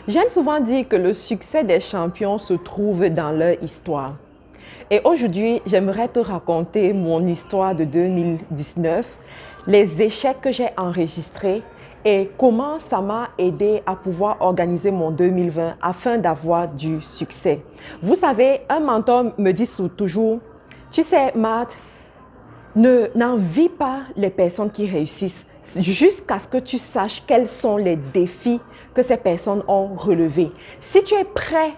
J'aime souvent dire que le succès des champions se trouve dans leur histoire. Et aujourd'hui, j'aimerais te raconter mon histoire de 2019, les échecs que j'ai enregistrés et comment ça m'a aidé à pouvoir organiser mon 2020 afin d'avoir du succès. Vous savez, un mentor me dit toujours, tu sais, Matt, n'envie pas les personnes qui réussissent jusqu'à ce que tu saches quels sont les défis que ces personnes ont relevés. Si tu es prêt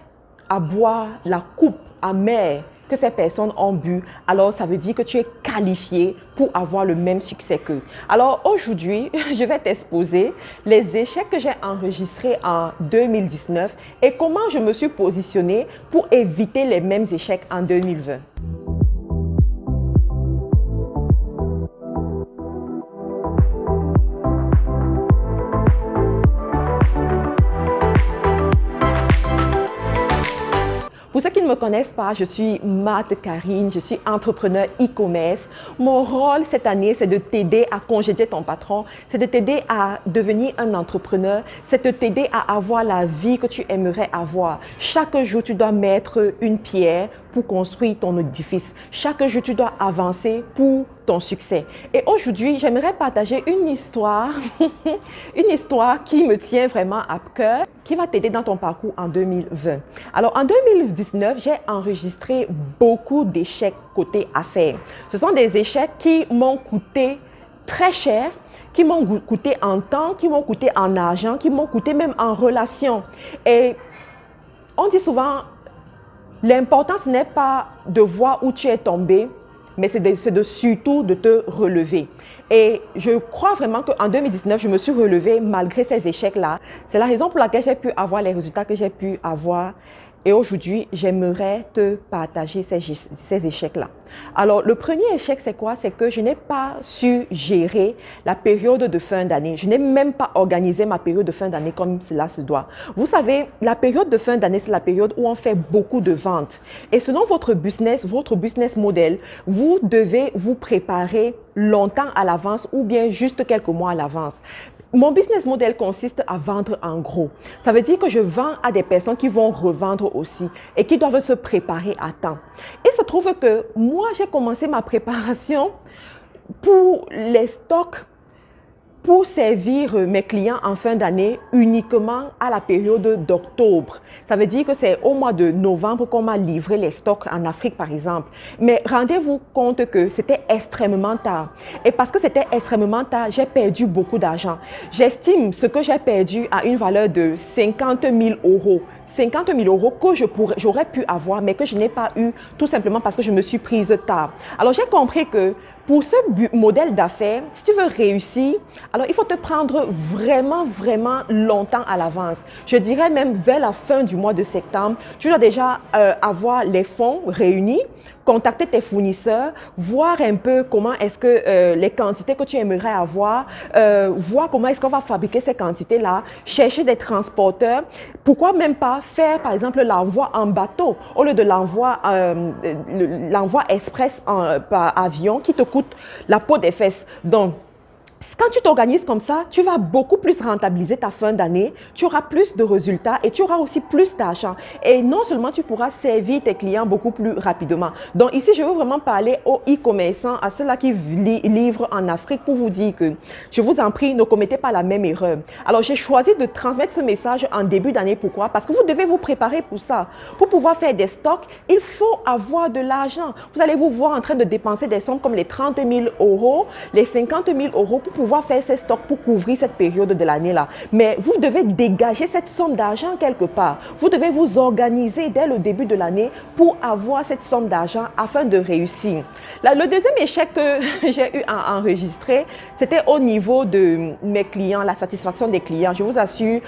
à boire la coupe amère que ces personnes ont bu, alors ça veut dire que tu es qualifié pour avoir le même succès qu'eux. Alors aujourd'hui, je vais t'exposer les échecs que j'ai enregistrés en 2019 et comment je me suis positionnée pour éviter les mêmes échecs en 2020. Pour ceux qui ne me connaissent pas, je suis Matt Karine, je suis entrepreneur e-commerce. Mon rôle cette année, c'est de t'aider à congédier ton patron, c'est de t'aider à devenir un entrepreneur, c'est de t'aider à avoir la vie que tu aimerais avoir. Chaque jour, tu dois mettre une pierre pour construire ton édifice. Chaque jour, tu dois avancer pour ton succès. Et aujourd'hui, j'aimerais partager une histoire, une histoire qui me tient vraiment à cœur, qui va t'aider dans ton parcours en 2020. Alors, en 2019, j'ai enregistré beaucoup d'échecs côté affaires. Ce sont des échecs qui m'ont coûté très cher, qui m'ont coûté en temps, qui m'ont coûté en argent, qui m'ont coûté même en relation. Et on dit souvent, l'important, ce n'est pas de voir où tu es tombé, mais c'est surtout de te relever. Et je crois vraiment qu'en 2019, je me suis relevée malgré ces échecs-là. C'est la raison pour laquelle j'ai pu avoir les résultats que j'ai pu avoir. Et aujourd'hui, j'aimerais te partager ces échecs-là. Alors, le premier échec, c'est quoi? C'est que je n'ai pas su gérer la période de fin d'année. Je n'ai même pas organisé ma période de fin d'année comme cela se doit. Vous savez, la période de fin d'année, c'est la période où on fait beaucoup de ventes. Et selon votre business model, vous devez vous préparer longtemps à l'avance ou bien juste quelques mois à l'avance. Mon business model consiste à vendre en gros. Ça veut dire que je vends à des personnes qui vont revendre aussi et qui doivent se préparer à temps. Et il se trouve que moi, j'ai commencé ma préparation pour les stocks pour servir mes clients en fin d'année uniquement à la période d'octobre. Ça veut dire que c'est au mois de novembre qu'on m'a livré les stocks en Afrique, par exemple. Mais rendez-vous compte que c'était extrêmement tard. Et parce que c'était extrêmement tard, j'ai perdu beaucoup d'argent. J'estime ce que j'ai perdu à une valeur de 50 000 euros. 50 000 euros que j'aurais pu avoir, mais que je n'ai pas eu tout simplement parce que je me suis prise tard. Alors, j'ai compris que pour ce modèle d'affaires, si tu veux réussir, alors il faut te prendre vraiment longtemps à l'avance. Je dirais même vers la fin du mois de septembre, tu dois déjà avoir les fonds réunis, contacter tes fournisseurs, voir un peu comment est-ce que les quantités que tu aimerais avoir, voir comment est-ce qu'on va fabriquer ces quantités-là, chercher des transporteurs. Pourquoi même pas faire, par exemple, l'envoi en bateau au lieu de l'envoi express par avion qui te coûte la peau des fesses. Donc, quand tu t'organises comme ça, tu vas beaucoup plus rentabiliser ta fin d'année, tu auras plus de résultats et tu auras aussi plus d'argent. Et non seulement tu pourras servir tes clients beaucoup plus rapidement. Donc ici, je veux vraiment parler aux e-commerçants, à ceux-là qui livrent en Afrique pour vous dire que, je vous en prie, ne commettez pas la même erreur. Alors j'ai choisi de transmettre ce message en début d'année. Pourquoi? Parce que vous devez vous préparer pour ça. Pour pouvoir faire des stocks, il faut avoir de l'argent. Vous allez vous voir en train de dépenser des sommes comme les 30 000 euros, les 50 000 euros pour pouvoir faire ces stocks pour couvrir cette période de l'année-là. Mais vous devez dégager cette somme d'argent quelque part. Vous devez vous organiser dès le début de l'année pour avoir cette somme d'argent afin de réussir. Là, le deuxième échec que j'ai eu à enregistrer, c'était au niveau de mes clients, la satisfaction des clients. Je vous assure,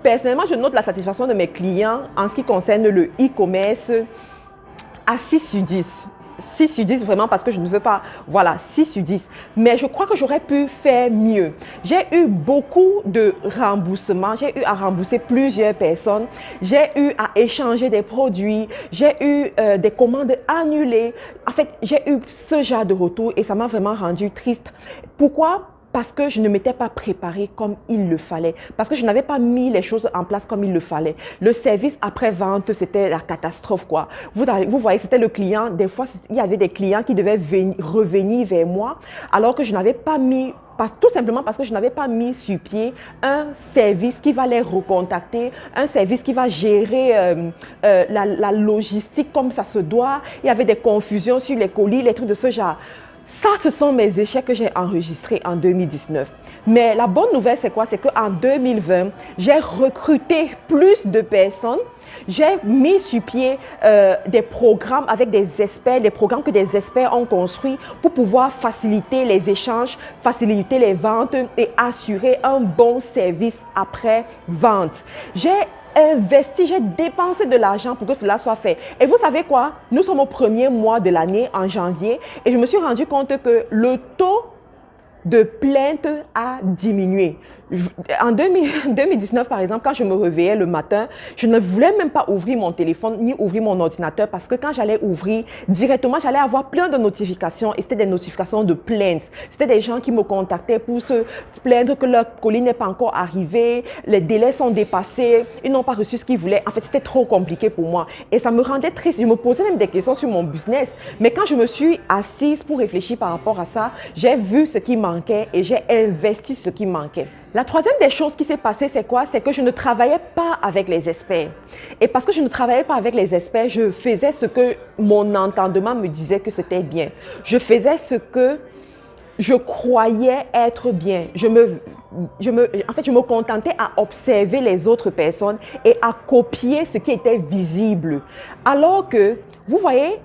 personnellement, je note la satisfaction de mes clients en ce qui concerne le e-commerce à 6 sur 10. 6 sur 10 vraiment parce que je ne veux pas, voilà, 6 sur 10. Mais je crois que j'aurais pu faire mieux. J'ai eu beaucoup de remboursements, j'ai eu à rembourser plusieurs personnes, j'ai eu à échanger des produits, j'ai eu des commandes annulées. En fait, j'ai eu ce genre de retour et ça m'a vraiment rendu triste. Pourquoi? parce que je ne m'étais pas préparée comme il le fallait, parce que je n'avais pas mis les choses en place comme il le fallait. Le service après-vente, c'était la catastrophe, quoi. Vous voyez, c'était le client. Des fois, il y avait des clients qui devaient revenir vers moi, alors que je n'avais pas mis, tout simplement parce que je n'avais pas mis sur pied un service qui va les recontacter, un service qui va gérer la logistique comme ça se doit. Il y avait des confusions sur les colis, les trucs de ce genre. Ça, ce sont mes échecs que j'ai enregistrés en 2019. Mais la bonne nouvelle, c'est quoi? C'est qu'en 2020, j'ai recruté plus de personnes. J'ai mis sur pied des programmes avec des experts, des programmes que des experts ont construits pour pouvoir faciliter les échanges, faciliter les ventes et assurer un bon service après-vente. J'ai investi, j'ai dépensé de l'argent pour que cela soit fait. Et vous savez quoi? Nous sommes au premier mois de l'année, en janvier, et je me suis rendu compte que le taux de plainte a diminué. En 2019, par exemple, quand je me réveillais le matin, je ne voulais même pas ouvrir mon téléphone ni ouvrir mon ordinateur parce que quand j'allais ouvrir, directement, j'allais avoir plein de notifications et c'était des notifications de plaintes. C'était des gens qui me contactaient pour se plaindre que leur colis n'est pas encore arrivé, les délais sont dépassés, ils n'ont pas reçu ce qu'ils voulaient. En fait, c'était trop compliqué pour moi et ça me rendait triste. Je me posais même des questions sur mon business. Mais quand je me suis assise pour réfléchir par rapport à ça, j'ai vu ce qui manquait et j'ai investi ce qui manquait. La troisième des choses qui s'est passée, c'est quoi? C'est que je ne travaillais pas avec les experts. Et parce que je ne travaillais pas avec les experts, je faisais ce que mon entendement me disait que c'était bien. Je faisais ce que je croyais être bien. En fait, je me contentais à observer les autres personnes et à copier ce qui était visible. Alors que, vous voyez,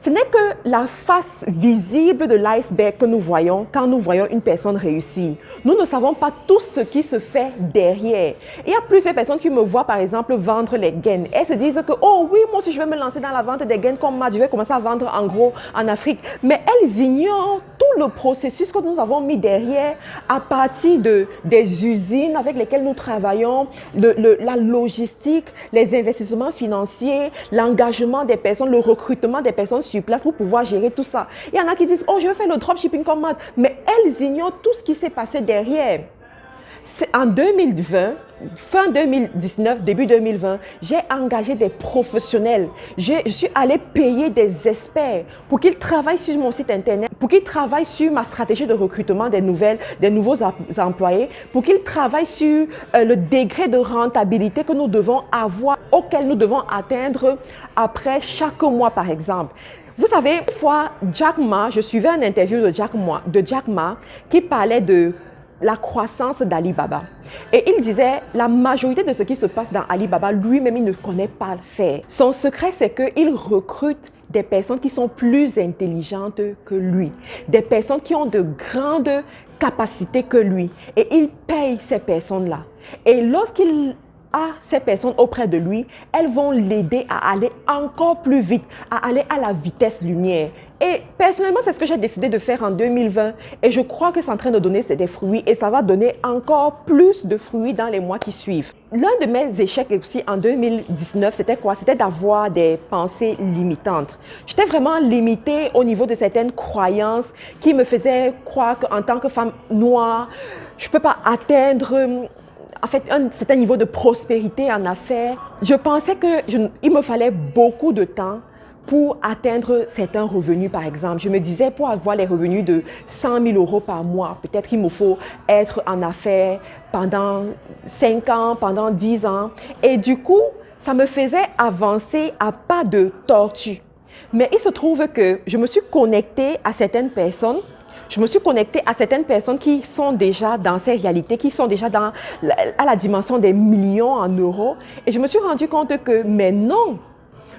ce n'est que la face visible de l'iceberg que nous voyons quand nous voyons une personne réussir. Nous ne savons pas tout ce qui se fait derrière. Il y a plusieurs personnes qui me voient, par exemple, vendre les gaines. Elles se disent que, oh oui, moi aussi je vais me lancer dans la vente des gaines comme Matt, je vais commencer à vendre en gros en Afrique. Mais elles ignorent tout le processus que nous avons mis derrière à partir des usines avec lesquelles nous travaillons, la logistique, les investissements financiers, l'engagement des personnes, le recrutement des personnes sur place pour pouvoir gérer tout ça. Il y en a qui disent, oh, je vais faire le dropshipping comme Matt, mais elles ignorent tout ce qui s'est passé derrière. En 2020, fin 2019, début 2020, j'ai engagé des professionnels. Je suis allée payer des experts pour qu'ils travaillent sur mon site internet, pour qu'ils travaillent sur ma stratégie de recrutement des nouveaux employés, pour qu'ils travaillent sur le degré de rentabilité que nous devons avoir, auquel nous devons atteindre après chaque mois, par exemple. Vous savez, une fois, Jack Ma, je suivais une interview de Jack Ma qui parlait de la croissance d'Alibaba. Et il disait, la majorité de ce qui se passe dans Alibaba, lui-même, il ne connaît pas le faire. Son secret, c'est qu'il recrute des personnes qui sont plus intelligentes que lui, des personnes qui ont de grandes capacités que lui. Et il paye ces personnes-là. Et lorsqu'il a ces personnes auprès de lui, elles vont l'aider à aller encore plus vite, à aller à la vitesse lumière. Et personnellement, c'est ce que j'ai décidé de faire en 2020 et je crois que c'est en train de donner des fruits et ça va donner encore plus de fruits dans les mois qui suivent. L'un de mes échecs aussi en 2019, c'était quoi? C'était d'avoir des pensées limitantes. J'étais vraiment limitée au niveau de certaines croyances qui me faisaient croire qu'en tant que femme noire, je ne peux pas atteindre en fait, un certain niveau de prospérité en affaires. Je pensais qu'il me fallait beaucoup de temps pour atteindre certains revenus, par exemple. Je me disais, pour avoir les revenus de 100 000 euros par mois, peut-être qu'il me faut être en affaires pendant 5 ans, pendant 10 ans. Et du coup, ça me faisait avancer à pas de tortue. Mais il se trouve que je me suis connectée à certaines personnes. Je me suis connectée à certaines personnes qui sont déjà dans ces réalités, qui sont déjà à la dimension des millions en euros. Et je me suis rendu compte que, mais non,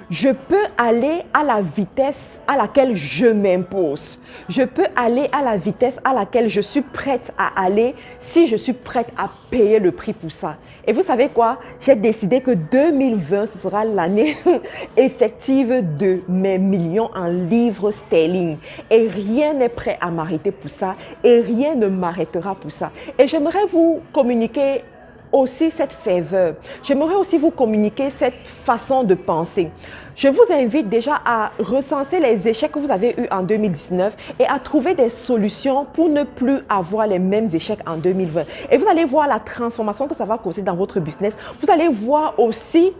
je peux aller à la vitesse à laquelle je m'impose. Je peux aller à la vitesse à laquelle je suis prête à aller si je suis prête à payer le prix pour ça. Et vous savez quoi? J'ai décidé que 2020, ce sera l'année effective de mes millions en livres sterling. Et rien n'est prêt à m'arrêter pour ça et rien ne m'arrêtera pour ça. Et j'aimerais vous communiquer aussi cette ferveur. J'aimerais aussi vous communiquer cette façon de penser. Je vous invite déjà à recenser les échecs que vous avez eus en 2019 et à trouver des solutions pour ne plus avoir les mêmes échecs en 2020. Et vous allez voir la transformation que ça va causer dans votre business. Vous allez voir aussi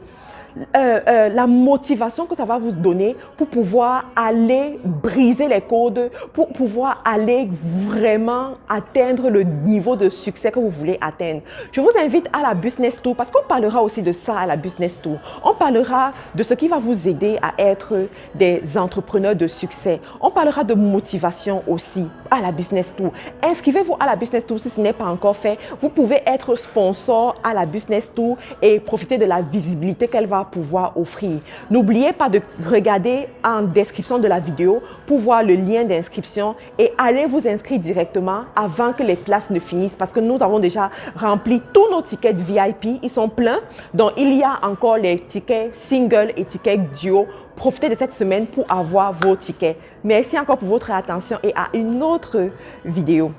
la motivation que ça va vous donner pour pouvoir aller briser les codes, pour pouvoir aller vraiment atteindre le niveau de succès que vous voulez atteindre. Je vous invite à la Business Tour parce qu'on parlera aussi de ça à la Business Tour. On parlera de ce qui va vous aider à être des entrepreneurs de succès. On parlera de motivation aussi à la Business Tour. Inscrivez-vous à la Business Tour si ce n'est pas encore fait. Vous pouvez être sponsor à la Business Tour et profiter de la visibilité qu'elle va pouvoir offrir. N'oubliez pas de regarder en description de la vidéo pour voir le lien d'inscription et allez vous inscrire directement avant que les places ne finissent parce que nous avons déjà rempli tous nos tickets VIP. Ils sont pleins. Donc, il y a encore les tickets single et tickets duo. Profitez de cette semaine pour avoir vos tickets. Merci encore pour votre attention et à une autre vidéo.